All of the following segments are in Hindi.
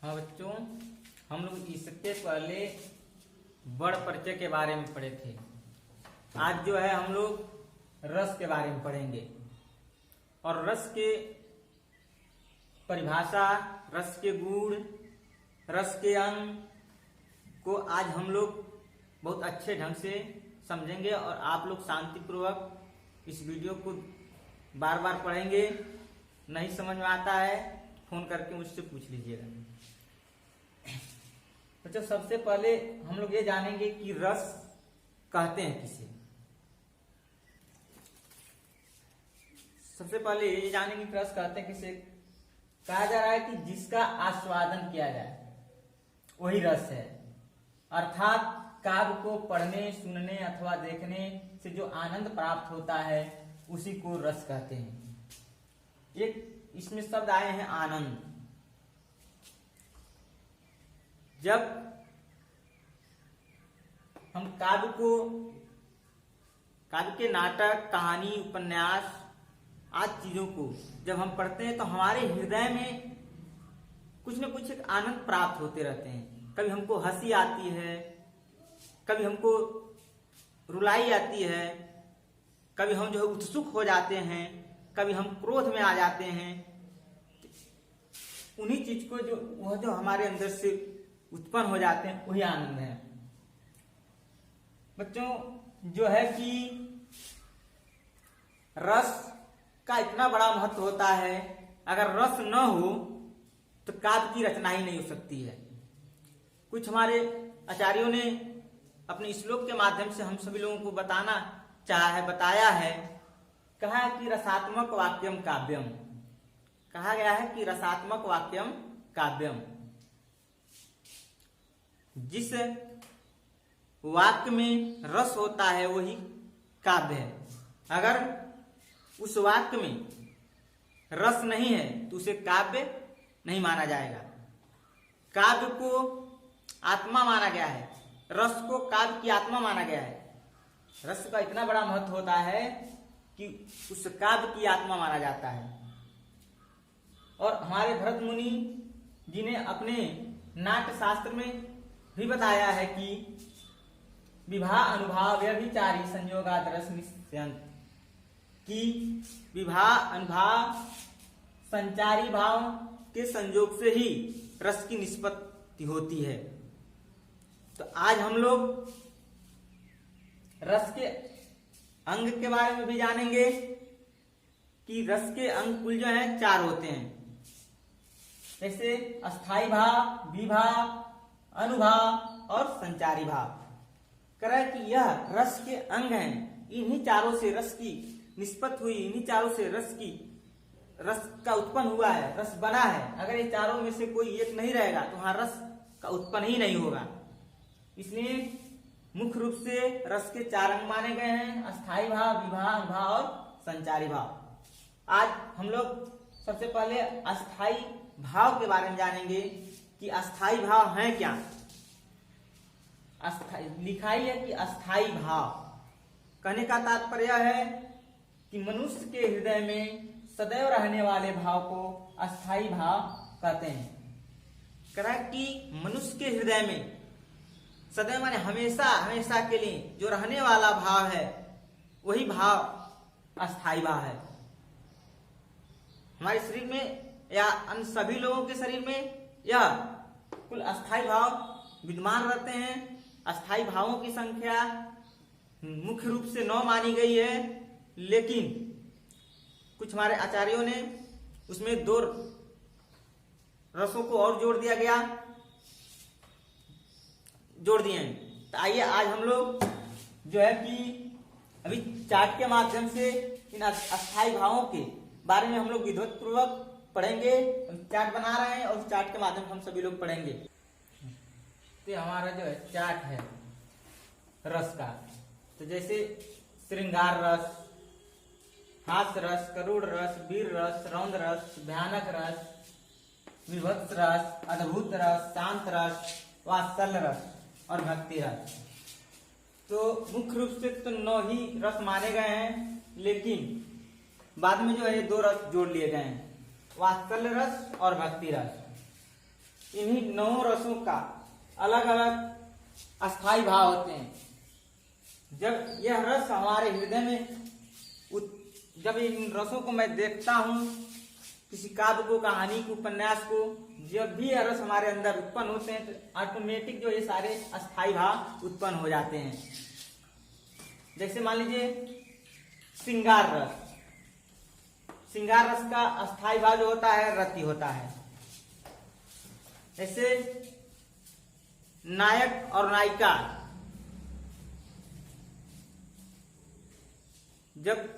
हाँ बच्चों, हम लोग इसके पहले वर्ड परिचय के बारे में पढ़े थे। आज जो है हम लोग रस के बारे में पढ़ेंगे और रस के परिभाषा, रस के गुण, रस के अंग को आज हम लोग बहुत अच्छे ढंग से समझेंगे और आप लोग शांतिपूर्वक इस वीडियो को बार बार पढ़ेंगे। नहीं समझ में आता है फोन करके मुझसे पूछ लीजिएगा। बच्चों, सबसे पहले हम लोग ये जानेंगे कि रस कहते हैं किसे। सबसे पहले ये जानेंगे कि रस कहते हैं किसे। कहा जा रहा है कि जिसका आस्वादन किया जाए वही रस है, अर्थात काव्य को पढ़ने, सुनने अथवा देखने से जो आनंद प्राप्त होता है उसी को रस कहते हैं। एक इसमें शब्द आए हैं आनंद। जब हम काव्य के नाटक, कहानी, उपन्यास आदि चीजों को जब हम पढ़ते हैं तो हमारे हृदय में कुछ न कुछ एक आनंद प्राप्त होते रहते हैं। कभी हमको हंसी आती है, कभी हमको रुलाई आती है, कभी हम जो है उत्सुक हो जाते हैं, कभी हम क्रोध में आ जाते हैं। उन्हीं चीज को जो हमारे अंदर से उत्पन्न हो जाते हैं वही आनंद है। बच्चों, जो है कि रस का इतना बड़ा महत्व होता है, अगर रस न हो तो काव्य की रचना ही नहीं हो सकती है। कुछ हमारे आचार्यों ने अपने श्लोक के माध्यम से हम सभी लोगों को बताया है। कहा है कि रसात्मक वाक्यम काव्यम। कहा गया है कि रसात्मक वाक्यम काव्यम। जिस वाक्य में रस होता है वही काव्य है। अगर उस वाक्य में रस नहीं है तो उसे काव्य नहीं माना जाएगा। काव्य को आत्मा माना गया है, रस को काव्य की आत्मा माना गया है। रस का इतना बड़ा महत्व होता है कि उस काव्य की आत्मा माना जाता है। और हमारे भरत मुनि जी ने अपने नाट्य शास्त्र में भी बताया है कि विवाह अनुभाव व्यभिचारी संयोगाद रस निश्चयंत, कि विवाह अनुभाव संचारी भाव के संयोग से ही रस की निष्पत्ति होती है। तो आज हम लोग रस के अंग के बारे में भी जानेंगे कि रस के अंग कुल जो है 4 होते हैं। जैसे अस्थाई भाव, विभाव, अनुभाव और संचारी भाव। कह कि यह रस के अंग हैं। इन्हीं चारों से रस की निष्पत्ति हुई, इन्हीं चारों से रस का उत्पन्न हुआ है, रस बना है। अगर ये चारों में से कोई एक नहीं रहेगा तो वहां रस का उत्पन्न ही नहीं होगा। इसलिए मुख्य रूप से रस के 4 अंग माने गए हैं: अस्थाई भाव, विवाह, अनुभाव और संचारी भाव। आज हम लोग सबसे पहले अस्थाई भाव के बारे में जानेंगे कि अस्थाई भाव है क्या। लिखा ही है कि अस्थाई भाव। कहने का तात्पर्य है कि मनुष्य के हृदय में सदैव रहने वाले भाव को अस्थाई भाव कहते हैं। कह कि मनुष्य के हृदय में सदैव माने हमेशा हमेशा के लिए जो रहने वाला भाव है वही भाव अस्थाई भाव है। हमारे शरीर में या अन्य सभी लोगों के शरीर में यह कुल अस्थाई भाव विद्यमान रहते हैं। अस्थाई भावों की संख्या मुख्य रूप से 9 मानी गई है, लेकिन कुछ हमारे आचार्यों ने उसमें 2 रसों को और जोड़ दिए हैं। तो आइए आज हम लोग जो है कि अभी चार्ट के माध्यम से इन अस्थाई भावों के बारे में हम लोग विधिवतपूर्वक पढ़ेंगे। चार्ट बना रहे हैं और उस चार्ट के माध्यम से हम सभी लोग पढ़ेंगे। तो हमारा जो है चार्ट है रस का। तो जैसे श्रृंगार रस, हास्य रस, करुण रस, वीर रस, रौद्र रस, भयानक रस, विभत्स रस, अद्भुत रस, शांत रस, वात्सल्य रस और भक्ति रस। तो मुख्य रूप से तो 9 ही रस माने गए हैं, लेकिन बाद में जो है 2 रस जोड़ लिए गए हैं, वात्सल्य रस और भक्ति रस। इन्हीं 9 रसों का अलग अलग अस्थाई भाव होते हैं। जब यह रस हमारे हृदय में जब इन रसों को मैं देखता हूँ, किसी काव्य को, कहानी को, उपन्यास को, जब भी यह रस हमारे अंदर उत्पन्न होते हैं तो ऑटोमेटिक जो ये सारे अस्थाई भाव उत्पन्न हो जाते हैं। जैसे मान लीजिए श्रृंगार रस, श्रृंगार रस का अस्थाई भाव जो होता है रति होता है। जैसे नायक और नायिका जब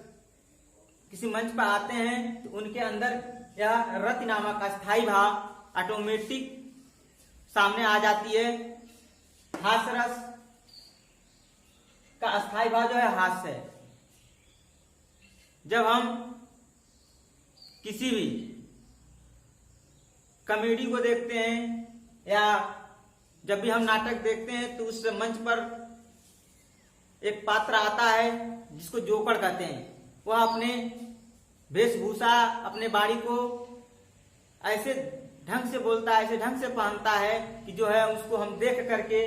किसी मंच पर आते हैं तो उनके अंदर यह रति नामक अस्थाई भाव ऑटोमेटिक सामने आ जाती है। हास्य रस का अस्थाई भाव जो है हास्य है। जब हम किसी भी कॉमेडी को देखते हैं या जब भी हम नाटक देखते हैं तो उस मंच पर एक पात्र आता है जिसको जोकर कहते हैं। वह अपने वेशभूषा, अपने बाड़ी को ऐसे ढंग से बोलता है, ऐसे ढंग से पहनता है कि जो है उसको हम देख करके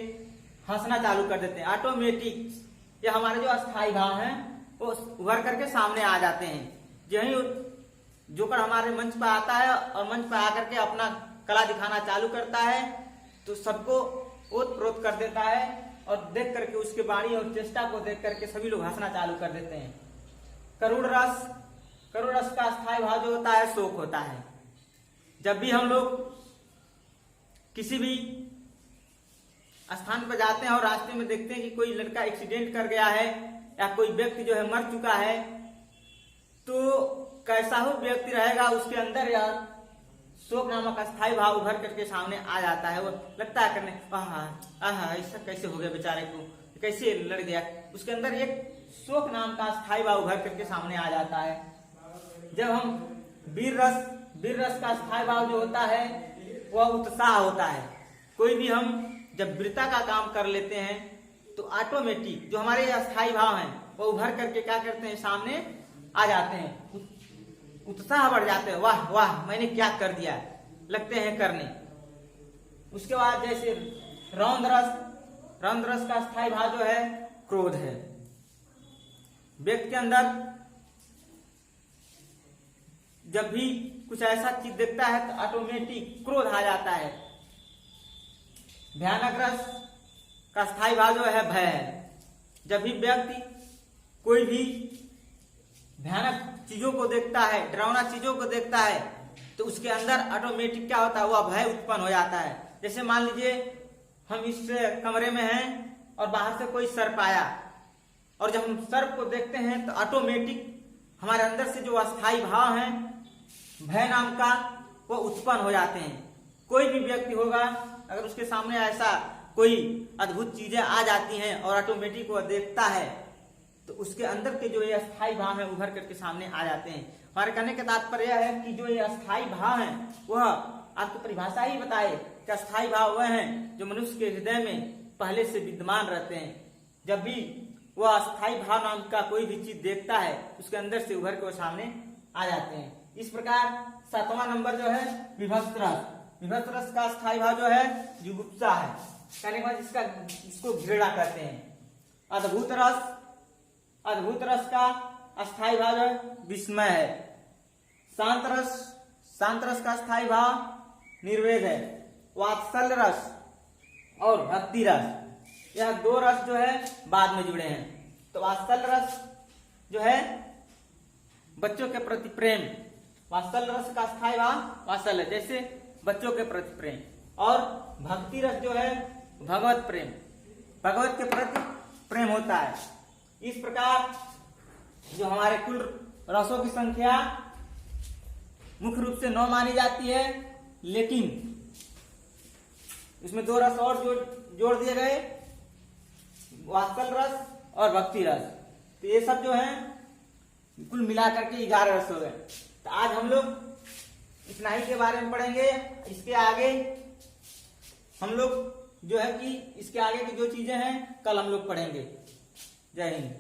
हंसना चालू कर देते हैं। ऑटोमेटिक ये हमारे जो अस्थाई भाव हैं वो उभर करके सामने आ जाते हैं। यही जोकर हमारे मंच पर आता है और मंच पर आकर के अपना कला दिखाना चालू करता है तो सबको ओत प्रोत कर देता है और देख करके उसके बाणी और चेष्टा को देख करके सभी लोग हंसना चालू कर देते हैं। करुण रस, करुण रस का अस्थाई भाव जो होता है शोक होता है। जब भी हम लोग किसी भी स्थान पर जाते हैं और रास्ते में देखते हैं कि कोई लड़का एक्सीडेंट कर गया है या कोई व्यक्ति जो है मर चुका है तो कैसा हो व्यक्ति रहेगा, उसके अंदर या शोक नामक अस्थाई भाव उभर करके सामने आ जाता है। वो लगता है करने आहा ऐसा कैसे हो गया बेचारे को, कैसे लड़ गया, उसके अंदर एक शोक नाम का अस्थाई भाव उभर करके सामने आ जाता है। जब हम वीर रस का अस्थाई भाव जो होता है वह उत्साह होता है। कोई भी हम जब वीरता का काम कर लेते हैं तो ऑटोमेटिक जो हमारे अस्थाई भाव हैं वो उभर करके क्या करते हैं, सामने आ जाते हैं, उत्साह बढ़ जाते हैं। वाह वाह मैंने क्या कर दिया, लगते हैं करने। उसके बाद जैसे रौद्र रस का अस्थाई भाव जो है क्रोध है। व्यक्ति के अंदर जब भी कुछ ऐसा चीज देखता है तो ऑटोमेटिक क्रोध आ जाता है। भयानक रस का अस्थाई भाव जो है भय है। जब भी व्यक्ति कोई भी भयानक चीजों को देखता है, डरावना चीजों को देखता है तो उसके अंदर ऑटोमेटिक क्या होता है, वह भय उत्पन्न हो जाता है। जैसे मान लीजिए हम इस कमरे में हैं और बाहर से कोई सर्प आया और जब हम सर्प को देखते हैं तो ऑटोमेटिक हमारे अंदर से जो अस्थाई भाव हैं भय नाम का वो उत्पन्न हो जाते हैं। कोई भी व्यक्ति होगा अगर उसके सामने ऐसा कोई अद्भुत चीजें आ जाती हैं और ऑटोमेटिक वह देखता है तो उसके अंदर के जो ये अस्थाई भाव है उभर करके सामने आ जाते हैं। हमारे कहने का तात्पर्य है कि जो ये अस्थाई भाव है वह आपको परिभाषा ही बताए कि अस्थाई भाव वह हैं जो मनुष्य के हृदय में पहले से विद्यमान रहते हैं। जब भी वह अस्थाई भाव नाम का कोई भी चीज देखता है उसके अंदर से उभर के वो सामने आ जाते हैं। इस प्रकार 7वां नंबर जो है विभत्स रस। विभत्स रस का अस्थाई भाव जो है जुगुप्सा है। कहने के बाद इसको घृणा कहते हैं। अद्भुत रस का अस्थाई भाव जो है विस्मय है। शांत रस का अस्थाई भाव निर्वेद है। वात्सल्य रस और भक्ति रस, यह 2 रस जो है बाद में जुड़े हैं। तो वात्सल्य रस जो है बच्चों के प्रति प्रेम, वात्सल्य रस का अस्थाई भाव वात्सल्य जैसे बच्चों के प्रति प्रेम, और भक्ति रस जो है भगवत प्रेम, भगवत के प्रति प्रेम होता है। इस प्रकार जो हमारे कुल रसों की संख्या मुख्य रूप से 9 मानी जाती है, लेकिन इसमें 2 रस और जोड़ दिए गए, वात्सल्य रस और भक्ति रस। तो ये सब जो है कुल मिलाकर के 11 रस हो गए। तो आज हम लोग इतना ही के बारे में पढ़ेंगे। इसके आगे हम लोग जो है कि इसके आगे की जो चीजें हैं कल हम लोग पढ़ेंगे। जय हिंद।